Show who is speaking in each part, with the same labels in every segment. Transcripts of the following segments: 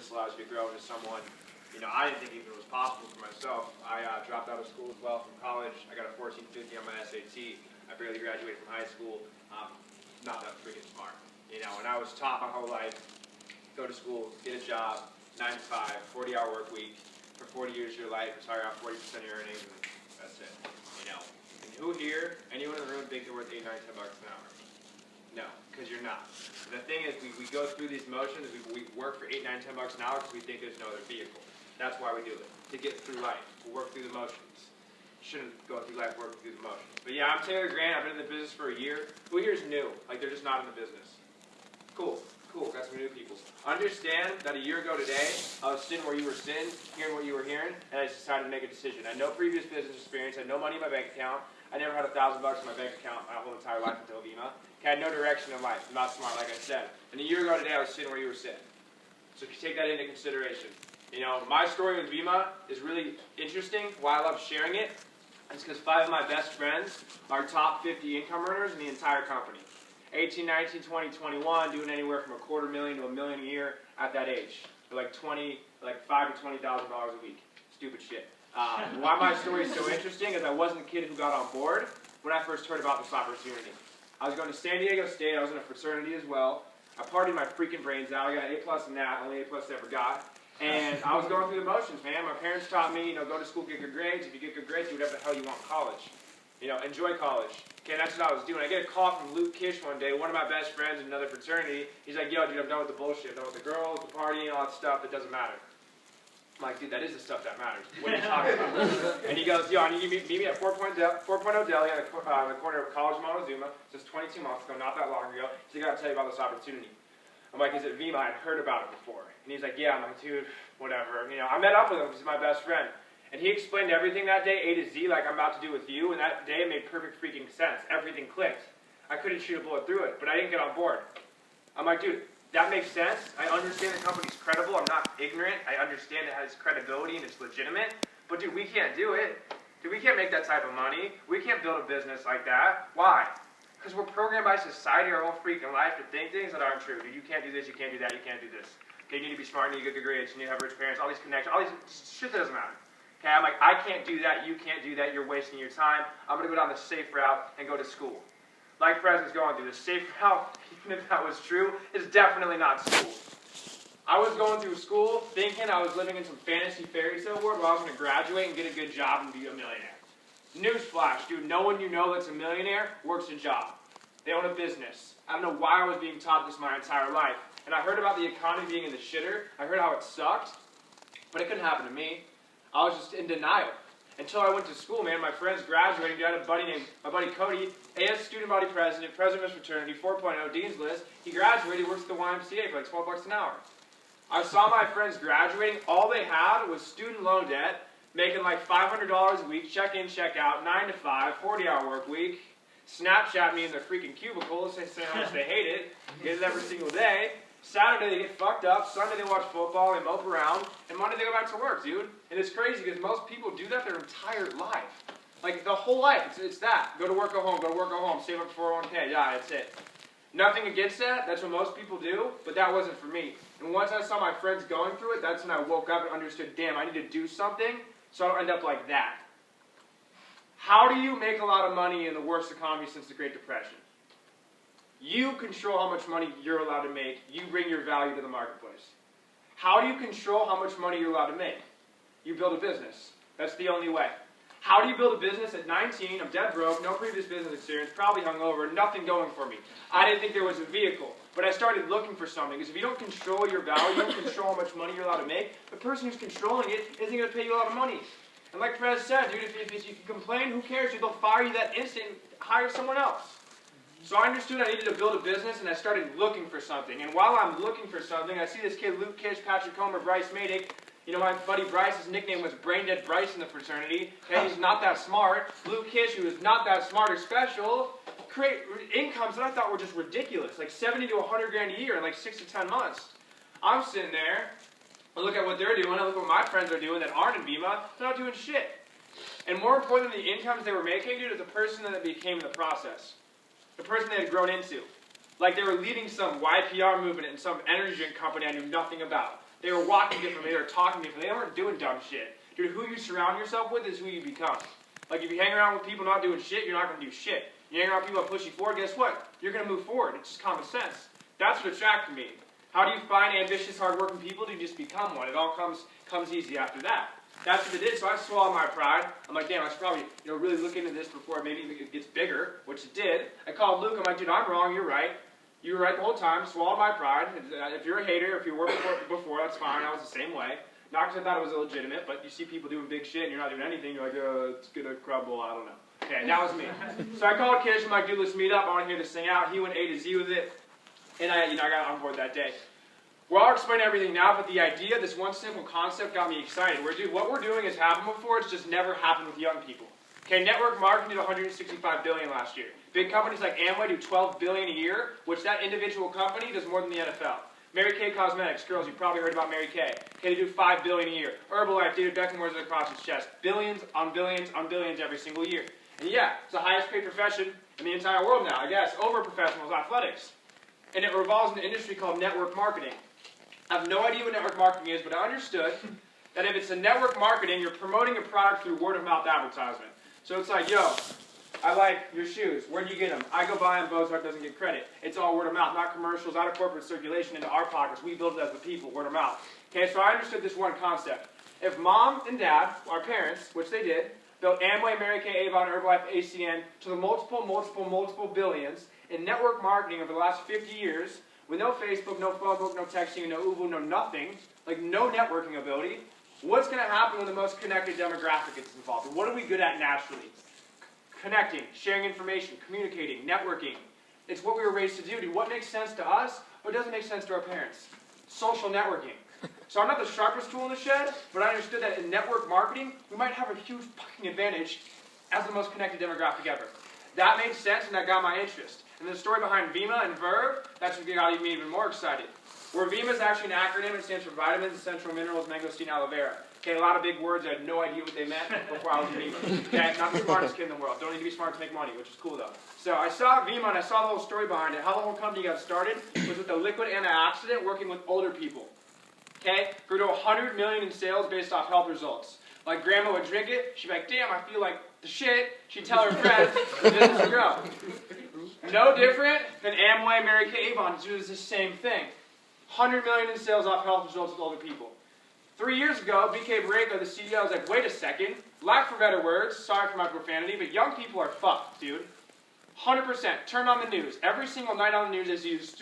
Speaker 1: business allows you to grow into someone, I didn't think even it was possible for myself. I dropped out of school as well from college. I got a 1450 on my SAT. I barely graduated from high school. Not that freaking smart, and I was taught my whole life, go to school, get a job, 9 to 5, 40-hour work week, for 40 years of your life, retire out 40% of your earnings, and that's it, And who here, anyone in the room think they're worth 8, 9, 10 bucks an hour? No, because you're not. And the thing is, we go through these motions, we work for 8, 9, 10 bucks an hour because we think there's no other vehicle. That's why we do it, to get through life, to work through the motions. Shouldn't go through life working through the motions. But yeah, I'm Taylor Grant. I've been in the business for a year. Who here is new? Like, they're just not in the business. Cool. Cool. Got some new people. Understand that a year ago today, I was sitting where you were sitting, hearing what you were hearing, and I just decided to make a decision. I had no previous business experience. I had no money in my bank account. I never had $1,000 in my bank account my whole entire life until Vima. I had no direction in life. I'm not smart, like I said. And a year ago today, I was sitting where you were sitting. So take that into consideration. My story with Vima is really interesting. Why I love sharing it is because 5 of my best friends are top 50 income earners in the entire company. 18, 19, 20, 21, doing anywhere from $250,000 to $1 million a year at that age. For like $5,000 to $20,000 a week. Stupid shit. Why my story is so interesting is I wasn't the kid who got on board when I first heard about this opportunity. I was going to San Diego State. I was in a fraternity as well. I partied my freaking brains out. I got an A+ in that, only A+ I ever got. And I was going through the motions, man. My parents taught me, go to school, get good grades. If you get good grades, do whatever the hell you want in college. Enjoy college. Okay, that's what I was doing. I get a call from Luke Kish one day, one of my best friends in another fraternity. He's like, yo, dude, I'm done with the bullshit. I'm done with the girls, the partying, all that stuff that doesn't matter. I'm like, dude, that is the stuff that matters. What are you talking about? And he goes, yo, I need you to meet me at 4.0 Deli on the corner of College and Montezuma. Just 22 months ago, not that long ago. So I got to tell you about this opportunity. I'm like, is it Vima? I'd heard about it before. And he's like, yeah. I'm like, dude, whatever. I met up with him because he's my best friend. And he explained everything that day, A to Z, like I'm about to do with you. And that day it made perfect freaking sense. Everything clicked. I couldn't shoot a bullet through it, but I didn't get on board. I'm like, dude, that makes sense. I understand the company's credible. I'm not ignorant. I understand it has credibility and it's legitimate. But dude, we can't do it. Dude, we can't make that type of money. We can't build a business like that. Why? Because we're programmed by society our whole freaking life to think things that aren't true. Dude, you can't do this, you can't do that, you can't do this. Okay, you need to be smart, you need to get good grades, you need to have rich parents, all these connections, all these shit that doesn't matter. Okay, I'm like, I can't do that, you can't do that, you're wasting your time. I'm going to go down the safe route and go to school. Like Fred was going through, the safe route, even if that was true, is definitely not school. I was going through school thinking I was living in some fantasy fairy tale world where I was going to graduate and get a good job and be a millionaire. Newsflash, dude, no one you know that's a millionaire works a job. They own a business. I don't know why I was being taught this my entire life. And I heard about the economy being in the shitter. I heard how it sucked. But it couldn't happen to me. I was just in denial. Until I went to school, man. My friends graduating. I had a buddy named, my buddy Cody, AS student body president, president of his fraternity, 4.0, dean's list. He graduated, works at the YMCA for like 12 bucks an hour. I saw my friends graduating. All they had was student loan debt, making like $500 a week, check in, check out, 9 to 5, 40-hour work week. Snapchat me in their freaking cubicles, they say how much they hate it, get it every single day. Saturday they get fucked up, Sunday they watch football, they mope around, and Monday they go back to work, dude. And it's crazy because most people do that their entire life. Like the whole life, it's that. Go to work, go home, go to work, go home, save up for 401k, yeah, that's it. Nothing against that, that's what most people do, but that wasn't for me. And once I saw my friends going through it, that's when I woke up and understood, damn, I need to do something so I don't end up like that. How do you make a lot of money in the worst economy since the Great Depression? You control how much money you're allowed to make. You bring your value to the marketplace. How do you control how much money you're allowed to make? You build a business. That's the only way. How do you build a business at 19? I'm dead broke, no previous business experience, probably hungover, nothing going for me. I didn't think there was a vehicle, but I started looking for something. Because if you don't control your value, you don't control how much money you're allowed to make, the person who's controlling it isn't going to pay you a lot of money. And like Perez said, dude, if you can complain, who cares? They'll fire you that instant and hire someone else. So I understood I needed to build a business, and I started looking for something. And while I'm looking for something, I see this kid, Luke Kish, Patrick Comer, Bryce Madick. You know, my buddy Bryce, his nickname was Brain Dead Bryce in the fraternity. Okay, he's not that smart. Luke Kish, who is not that smart or special, create incomes that I thought were just ridiculous, like 70 to 100 grand a year in like 6 to 10 months. I'm sitting there, I look at what they're doing, I look at what my friends are doing that aren't in Vima, they're not doing shit. And more important than the incomes they were making, dude, is the person that became in the process. The person they had grown into. Like they were leading some YPR movement in some energy drink company I knew nothing about.
Speaker 2: They were walking differently. They were talking differently. They weren't doing dumb shit. Dude, who you surround yourself with is who you become. Like, if you hang around with people not doing shit, you're not going to do shit. You hang around with people that push you forward, guess what? You're going to move forward. It's just common sense. That's what attracted me. How do you find ambitious, hardworking people? Do you just become one? It all comes easy after that. That's what it did. So I swallowed my pride. I'm like, damn, I should probably really look into this before maybe it gets bigger, which it did. I called Luke. I'm like, dude, I'm wrong. You're right. You were right the whole time. Swallowed my pride. If you're a hater, if you were before, that's fine. I was the same way. Not because I thought it was illegitimate, but you see people doing big shit and you're not doing anything. You're like, it's going to crumble. I don't know. Okay, that was me. So I called Kish. I'm like, dude, let's meet up. I want to hear this thing out. He went A to Z with it. And I got on board that day. Well, I'll explain everything now, but the idea, this one simple concept got me excited. What we're doing has happened before. It's just never happened with young people. Okay, network marketing did $165 billion last year. Big companies like Amway do $12 billion a year, which that individual company does more than the NFL. Mary Kay Cosmetics, girls, you probably heard about Mary Kay. Okay, they do $5 billion a year. Herbalife, David Beckham wears it across his chest. Billions on billions on billions every single year. And yeah, it's the highest paid profession in the entire world now, I guess, over professionals, athletics. And it revolves in an industry called network marketing. I have no idea what network marketing is, but I understood that if it's a network marketing, you're promoting a product through word-of-mouth advertisement. So it's like, yo, I like your shoes. Where do you get them? I go buy them, Bozark doesn't get credit. It's all word of mouth, not commercials, out of corporate circulation into our pockets. We build it as the people, word of mouth. Okay, so I understood this one concept. If mom and dad, our parents, which they did, built Amway, Mary Kay, Avon, Herbalife, ACN to the multiple billions in network marketing over the last 50 years, with no Facebook, no phone book, no texting, no Uber, no nothing, like no networking ability, what's going to happen when the most connected demographic gets involved? And what are we good at naturally? Connecting, sharing information, communicating, networking. It's what we were raised to do. Dude, what makes sense to us, but doesn't make sense to our parents? Social networking. So I'm not the sharpest tool in the shed, but I understood that in network marketing, we might have a huge fucking advantage as the most connected demographic ever. That made sense, and that got my interest. And the story behind VIMA and Verve, that's what got me even more excited. Where VIMA is actually an acronym, it stands for Vitamins, Essential Minerals, Mangosteen, Aloe Vera. Okay, a lot of big words, I had no idea what they meant before I was in VIMA. Okay, not the smartest kid in the world. Don't need to be smart to make money, which is cool though. So I saw VIMA and I saw the whole story behind it. How the whole company got started was with a liquid antioxidant working with older people. Okay, grew to 100 million in sales based off health results. Like grandma would drink it, she'd be like, damn, I feel like the shit. She'd tell her friends, the business would grow. No different than Amway, Mary Kay, Avon. It was the same thing. 100 million in sales off health results with older people. 3 years ago, BK Borrego, the CEO, was like, wait a second, lack for better words, sorry for my profanity, but young people are fucked, dude. 100%. Turn on the news. Every single night on the news is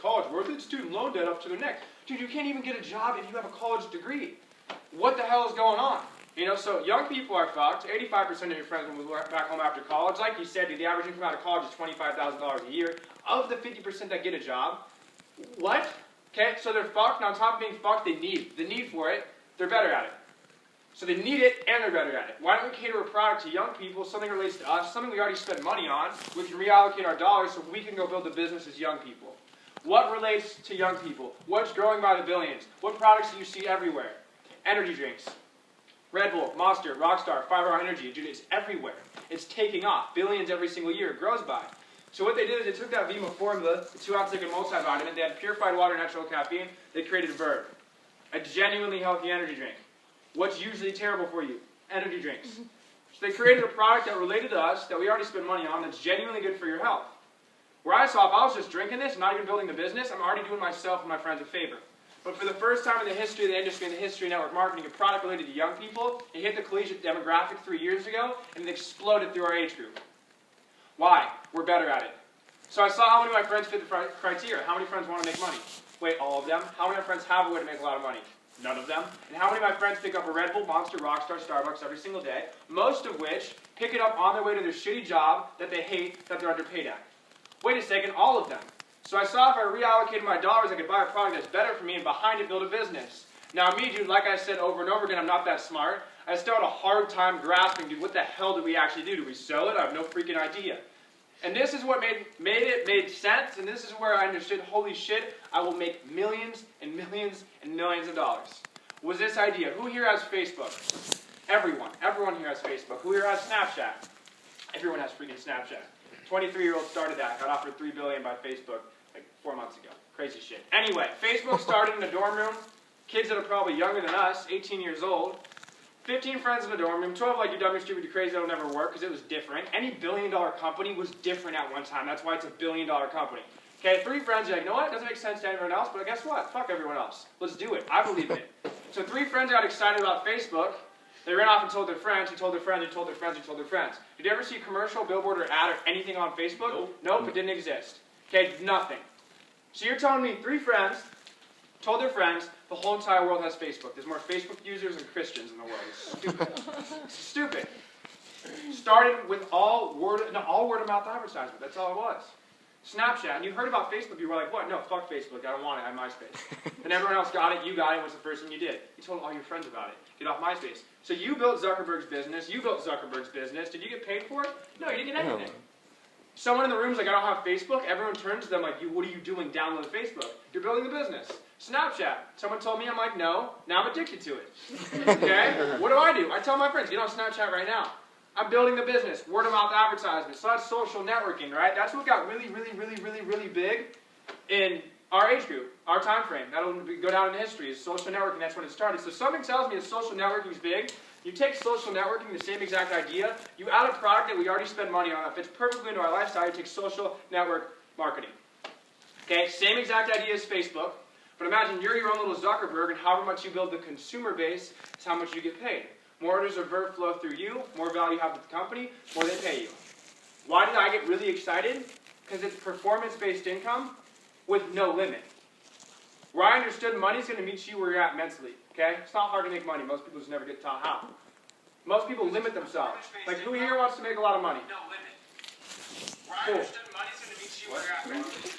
Speaker 2: college worth it? Student loan debt up to their neck. Dude, you can't even get a job if you have a college degree. What the hell is going on? You know, so young people are fucked. 85% of your friends will move back home after college. Like you said, dude, the average income out of college is $25,000 a year. Of the 50% that get a job, what? Okay, so they're fucked, and on top of being fucked, the need for it, they're better at it. So they need it, and they're better at it. Why don't we cater a product to young people, something that relates to us, something we already spend money on, we can reallocate our dollars so we can go build a business as young people. What relates to young people? What's growing by the billions? What products do you see everywhere? Energy drinks. Red Bull, Monster, Rockstar, 5-Hour Energy, dude, it's everywhere. It's taking off. Billions every single year. It grows by. So what they did is they took that VIMA formula, the 2-ounce liquid multivitamin, they had purified water, natural caffeine, they created Verve, a genuinely healthy energy drink. What's usually terrible for you? Energy drinks. So they created a product that related to us, that we already spend money on, that's genuinely good for your health. Where I saw, if I was just drinking this, not even building the business, I'm already doing myself and my friends a favor. But for the first time in the history of the industry, in the history of network marketing, a product related to young people, it hit the collegiate demographic 3 years ago, and it exploded through our age group. Why? We're better at it. So I saw how many of my friends fit the criteria. How many friends want to make money? Wait, all of them? How many of my friends have a way to make a lot of money? None of them. And how many of my friends pick up a Red Bull, Monster, Rockstar, Starbucks every single day? Most of which pick it up on their way to their shitty job that they hate, that they're underpaid at. Wait a second, all of them. So I saw if I reallocated my dollars, I could buy a product that's better for me and behind it build a business. Now me, dude, like I said over and over again, I'm not that smart. I still had a hard time grasping, dude, what the hell do we actually do? Do we sell it? I have no freaking idea. And this is what made sense, and this is where I understood, holy shit, I will make millions and millions and millions of dollars. Was this idea. Who here has Facebook? Everyone. Everyone here has Facebook. Who here has Snapchat? Everyone has freaking Snapchat. 23-year-old started that, got offered $3 billion by Facebook like 4 months ago. Crazy shit. Anyway, Facebook started in a dorm room. kids that are probably younger than us, 18 years old, 15 friends in a dorm room, 12 like, you're dumb, you're stupid, you're crazy, that'll never work, because it was different. Any billion-dollar company was different at one time. That's why it's a billion-dollar company. Okay, 3 friends, you're like, you know what, it doesn't make sense to everyone else, but guess what? Fuck everyone else. Let's do it. I believe in it. So 3 friends got excited about Facebook. They ran off and told their friends, who told their friends, who told their friends, who told their friends. Did you ever see a commercial, billboard, or ad, or anything on Facebook? Nope, it didn't exist. Okay, nothing. So you're telling me 3 friends told their friends the whole entire world has Facebook. There's more Facebook users than Christians in the world. It's stupid. It's stupid. Started with all word of mouth advertisement. That's all it was. Snapchat. And you heard about Facebook. You were like, what? No, fuck Facebook. I don't want it. I have MySpace. And everyone else got it. You got it. What's the first thing you did? You told all your friends about it. Get off MySpace. So you built Zuckerberg's business. You built Zuckerberg's business. Did you get paid for it? No, you didn't get anything. Someone in the room's like, I don't have Facebook. Everyone turns to them like, what are you doing? Download Facebook. You're building a business. Snapchat. Someone told me, I'm like, no. Now I'm addicted to it. Okay? What do? I tell my friends, get on Snapchat right now. I'm building the business. Word of mouth advertisement. So that's social networking, right? That's what got really big in our age group, our time frame. That'll go down in history. Is social networking. That's when it started. So something tells me that social networking is big. You take social networking, the same exact idea, you add a product that we already spend money on that fits perfectly into our lifestyle, you take social network marketing. Okay, same exact idea as Facebook, but imagine you're your own little Zuckerberg, and however much you build the consumer base is how much you get paid. More orders of verb flow through you, more value you have with the company, more they pay you. Why did I get really excited? Because it's performance-based income with no limit. Where I understood money's going to meet you where you're at mentally. Okay? It's not hard to make money. Most people just never get taught how. Most people limit themselves. Like, who here wants to make a lot of money?
Speaker 3: No limit. Where
Speaker 2: Cool.
Speaker 3: I understood money's going to meet you where you're at mentally.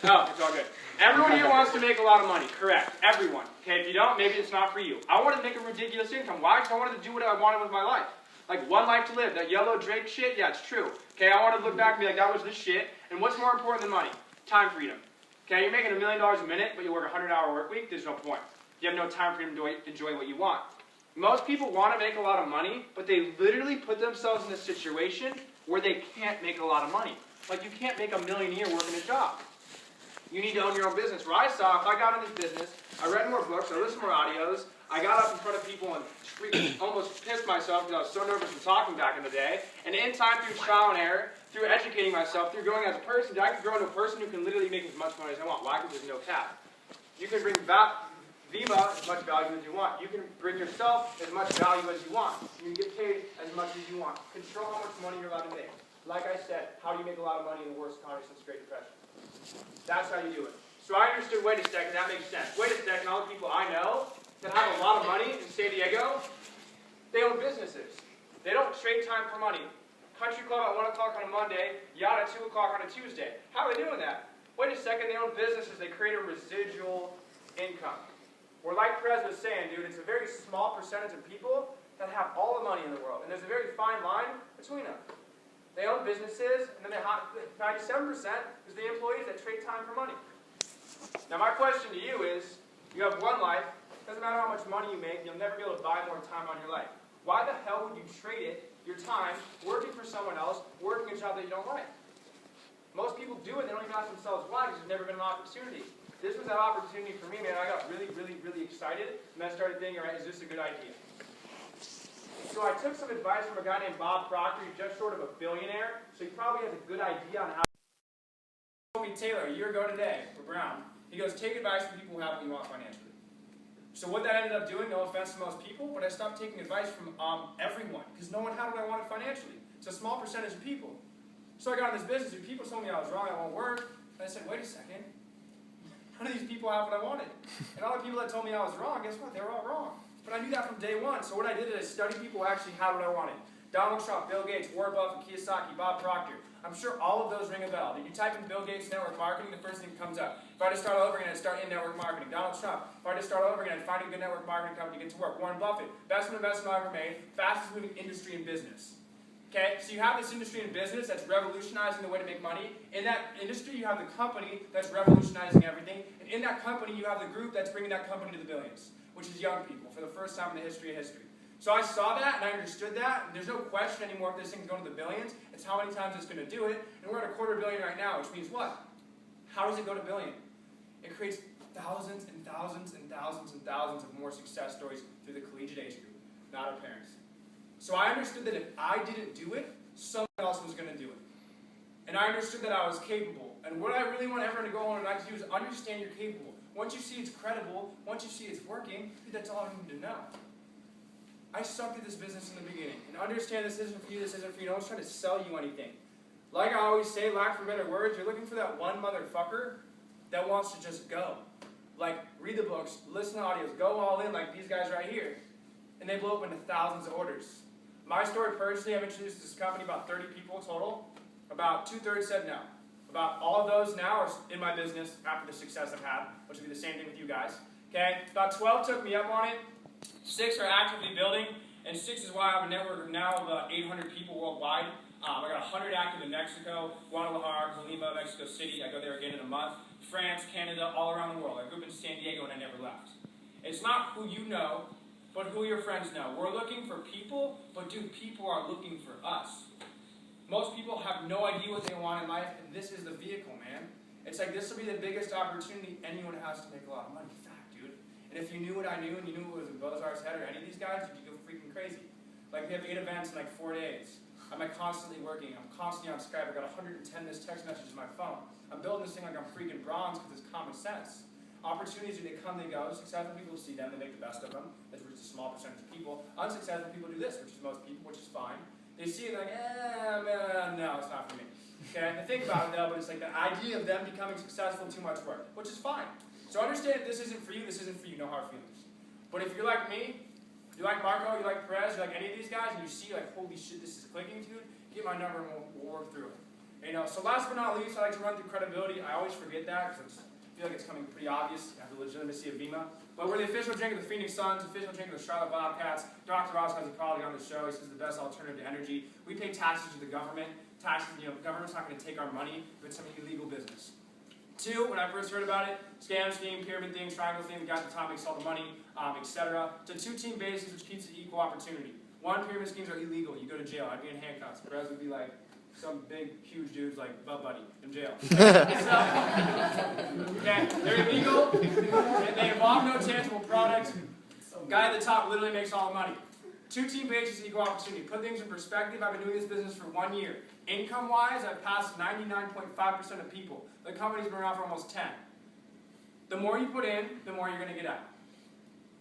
Speaker 2: Oh, it's all good. Everyone here wants to make a lot of money. Correct. Everyone. Okay, if you don't, maybe it's not for you. I wanted to make a ridiculous income. Why? Because I wanted to do what I wanted with my life. Like, one life to live. That yellow Drake shit, yeah, it's true. Okay, I wanted to look back and be like, that was the shit. And what's more important than money? Time freedom. Okay, you're making $1 million a minute, but you work a 100-hour work week, there's no point. You have no time freedom to enjoy what you want. Most people want to make a lot of money, but they literally put themselves in a situation where they can't make a lot of money. Like, you can't make $1 million a year working a job. You need to own your own business. Where I saw, if I got in this business, I read more books, I listened to more audios, I got up in front of people and almost pissed myself because I was so nervous from talking back in the day. And in time, through trial and error, through educating myself, through growing as a person, I could grow into a person who can literally make as much money as I want. Why? Because there's no cap. You can bring Viva as much value as you want. You can bring yourself as much value as you want. You can get paid as much as you want. Control how much money you're allowed to make. Like I said, how do you make a lot of money in the worst economy since the Great Depression? That's how you do it. So I understood, wait a second, that makes sense. Wait a second, all the people I know that have a lot of money in San Diego, they own businesses. They don't trade time for money. Country club at 1 o'clock on a Monday, yacht at 2 o'clock on a Tuesday. How are they doing that? Wait a second, they own businesses, they create a residual income. Where like Perez was saying, dude, it's a very small percentage of people that have all the money in the world. And there's a very fine line between them. They own businesses, and then 97% is the employees that trade time for money. Now my question to you is, you have one life, doesn't matter how much money you make, you'll never be able to buy more time on your life. Why the hell would you trade it, your time, working for someone else, working a job that you don't like? Most people do it, they don't even ask themselves why, because there's never been an opportunity. This was that opportunity for me, man. I got really excited, and I started thinking, all right, is this a good idea? So I took some advice from a guy named Bob Proctor. He's just short of a billionaire, so he probably has a good idea on how. He told me, Taylor, a year ago today, for Brown, he goes, take advice from people who have what you want financially. So what that ended up doing, no offense to most people, but I stopped taking advice from everyone, because no one had what I wanted financially. It's a small percentage of people. So I got in this business, and people told me I was wrong, I won't work, and I said, wait a second, none of these people have what I wanted. And all the people that told me I was wrong, guess what, they were all wrong. But I knew that from day one, so what I did is I studied people who actually had what I wanted. Donald Trump, Bill Gates, Warren Buffett, Kiyosaki, Bob Proctor. I'm sure all of those ring a bell. If you type in Bill Gates network marketing, the first thing that comes up. If I had to start over again, I'd start in network marketing. Donald Trump. If I had to start over again, I'd find a good network marketing company to get to work. Warren Buffett. Best investment I ever made. Fastest moving industry in business. Okay, so you have this industry in business that's revolutionizing the way to make money. In that industry, you have the company that's revolutionizing everything. And in that company, you have the group that's bringing that company to the billions, which is young people for the first time in the history of history. So I saw that, and I understood that, and there's no question anymore if this thing's going to the billions. It's how many times it's going to do it, and we're at $250 million right now, which means what? How does it go to billion? It creates
Speaker 4: thousands and thousands and thousands and thousands of more success stories through the collegiate age group, not our parents. So I understood that if I didn't do it, someone else was going to do it. And I understood that I was capable. And what I really want everyone to go on tonight to do is understand you're capable. Once you see it's credible, once you see it's working, dude, that's all I need to know. I sucked at this business in the beginning. And understand this isn't for you, this isn't for you. No one's trying to sell you anything. Like I always say, lack for better words, you're looking for that one motherfucker that wants to just go. Like, read the books, listen to audios, go all in like these guys right here. And they blow up into thousands of orders. My story personally, I've introduced this company about 30 people total. About 2/3 said no. About all of those now are in my business after the success I've had, which will be the same thing with you guys. Okay? About 12 took me up on it. 6 are actively building. And 6 is why I have a network of now of 800 people worldwide. I got 100 active in Mexico, Guadalajara, Colima, Mexico City. I go there again in a month. France, Canada, all around the world. I grew up in San Diego and I never left. It's not who you know, but who your friends know. We're looking for people, but dude, people are looking for us. Most people have no idea what they want in life, and this is the vehicle, man. It's like this will be the biggest opportunity anyone has to make a lot of money. Fact, dude. And if you knew what I knew, and you knew what was in Bozar's head or any of these guys, you'd go freaking crazy. Like, we have 8 events in like 4 days. I'm like constantly working. I'm constantly on Skype. I got 110 missed text messages on my phone. I'm building this thing like I'm freaking bronze because it's common sense. Opportunities, they come, they go. Successful people see them, they make the best of them. That's just a small percentage of people. Unsuccessful people do this, which is most people, which is fine. They see it like, man, no, it's not for me. Okay, I think about it though, but it's like the idea of them becoming successful, too much work, which is fine. So understand if this isn't for you, no hard feelings. But if you're like me, you like Marco, you like Perez, you like any of these guys, and you see like, holy shit, this is clicking, dude, get my number and we'll work through it. You know, so last but not least, I like to run through credibility. I always forget that because I feel like it's coming pretty obvious. You have the legitimacy of VEMA. But we're the official drink of the Phoenix Suns, official drink of the Charlotte Bobcats. Dr. Ross has a colleague on the show. He says the best alternative to energy. We pay taxes to the government. Taxes, you know, the government's not going to take our money if it's some illegal business. 2, when I first heard about it, scam scheme, pyramid thing, triangle thing, the guy at the top makes all the money, etc. It's a 2-team basis which keeps it equal opportunity. 1, pyramid schemes are illegal. You go to jail. I'd be in handcuffs. Perez would be like some big, huge dudes like Bub Buddy in jail. Okay, they're illegal, and they involve no tangible product. Guy at the top literally makes all the money. 2-team basis, equal opportunity. Put things in perspective. I've been doing this business for 1 year. Income-wise, I've passed 99.5% of people. The company's been around for almost 10. The more you put in, the more you're going to get out.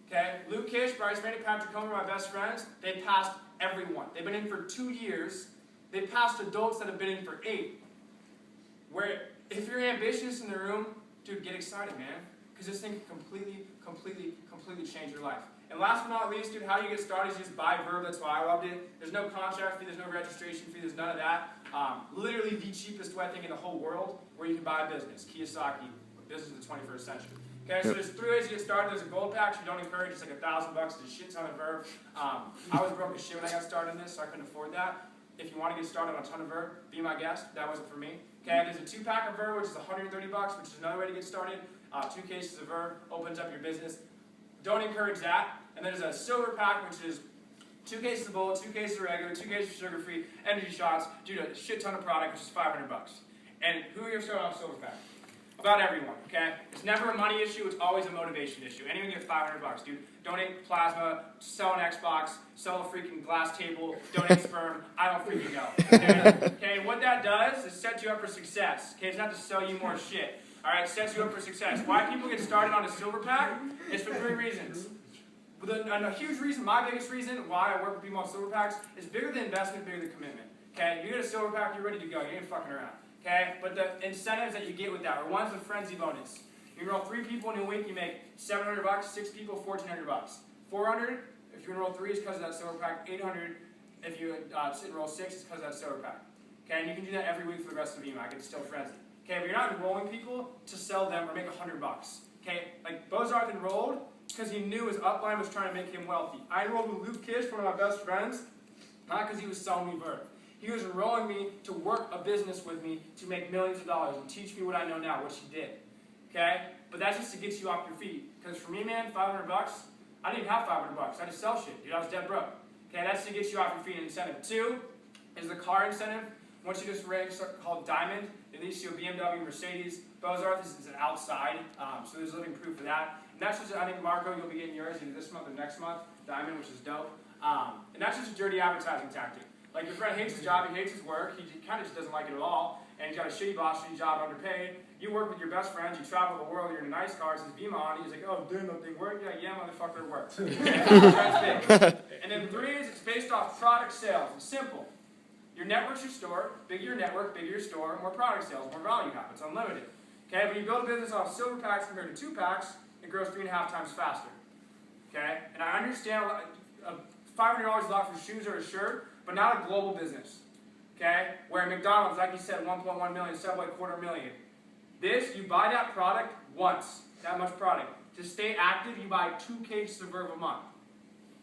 Speaker 4: Okay? Luke Kish, Bryce Manning, Patrick Comer, my best friends, they passed everyone. They've been in for 2 years. They've passed adults that have been in for 8. Where, if you're ambitious in the room, dude, get excited, man. Because this thing can completely change your life. And last but not least, dude, how do you get started is just buy Verb. That's why I loved it. There's no contract fee. There's no registration fee. There's none of that. Literally the cheapest way, I think, in the whole world where you can buy a business. Kiyosaki, business of the 21st century. Okay, so there's 3 ways to get started. There's a gold pack, which we don't encourage. It's like $1,000. It's a shit ton of Verb. I was broke as shit when I got started in this, so I couldn't afford that. If you want to get started on a ton of Verb, be my guest. That wasn't for me. Okay, there's a 2-pack of Verb, which is $130, which is another way to get started. 2 cases of Verb opens up your business. Don't encourage that. And then there's a silver pack, which is 2 cases of bullet, 2 cases of regular, 2 cases of sugar-free, energy shots, dude, a shit ton of product, which is $500. And who are you starting off silver pack? About everyone, okay? It's never a money issue, it's always a motivation issue. Anyone get $500, dude. Donate plasma, sell an Xbox, sell a freaking glass table, donate sperm, I don't freaking know. Okay, what that does is set you up for success. Okay, it's not to sell you more shit. Alright, it sets you up for success. Why people get started on a silver pack is for 3 reasons. And a huge reason, my biggest reason why I work with people on silver packs is bigger the investment, bigger the commitment. Okay, you get a silver pack, you're ready to go. You ain't fucking around. Okay, but the incentives that you get with that are one's a frenzy bonus. You enroll 3 people in a week, you make $700. 6 people, $1,400. 400 if you enroll 3 is because of that silver pack. 800 if you enroll 6 is because of that silver pack. Okay, and you can do that every week for the rest of the EMAC. It's still frenzy. Okay, but you're not enrolling people to sell them or make $100. Okay, like Bozarth enrolled because he knew his upline was trying to make him wealthy. I enrolled with Luke Kish, one of my best friends, not because he was selling me Verb. He was enrolling me to work a business with me to make millions of dollars and teach me what I know now, which he did. Okay? But that's just to get you off your feet. Because for me, man, $500, I didn't even have $500. I just sell shit. Dude, I was dead broke. Okay, that's to get you off your feet. Incentive 2 is the car incentive. Once you just rank called Diamond, at least you a BMW, Mercedes, Bozarth is an outside, so there's living proof of that. And that's just, I think, Marco, you'll be getting yours either this month or next month, Diamond, which is dope. And that's just a dirty advertising tactic. Like, your friend hates his job, he hates his work, he kind of just doesn't like it at all, and he's got a shitty boss, shitty job, underpaid. You work with your best friends, you travel the world, you're in a nice car, it says Vima on it, he's like, oh, damn, that thing work? Yeah, motherfucker, it works. That's big. And then 3 is, it's based off product sales. It's simple. Your network's your store, bigger your network, bigger your store, more product sales, more value you have. It's unlimited. Okay, when you build a business off silver packs compared to 2 packs, it grows 3.5 times faster. Okay, and I understand $500 is a lot for shoes or a shirt, but not a global business. Okay, where McDonald's, like you said, 1.1 million, Subway, 250,000. This, you buy that product once, that much product. To stay active, you buy 2 cases of Verve a month.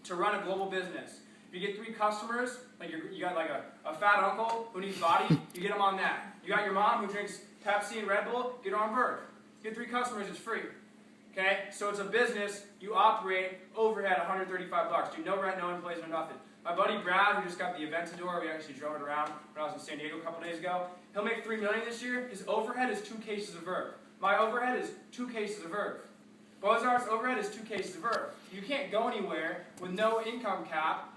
Speaker 4: To run a global business, if you get 3 customers, like you got like a fat uncle who needs body, you get them on that. You got your mom who drinks Pepsi and Red Bull, get her on Verve. Get 3 customers, it's free. Okay, so it's a business, you operate, overhead $135. Do no rent, no employees, no nothing. My buddy Brad, who just got the Aventador, we actually drove it around when I was in San Diego a couple days ago, he'll make $3 million this year. His overhead is 2 cases of Verve. My overhead is 2 cases of Verve. Bozarth's overhead is 2 cases of Verve. You can't go anywhere with no income cap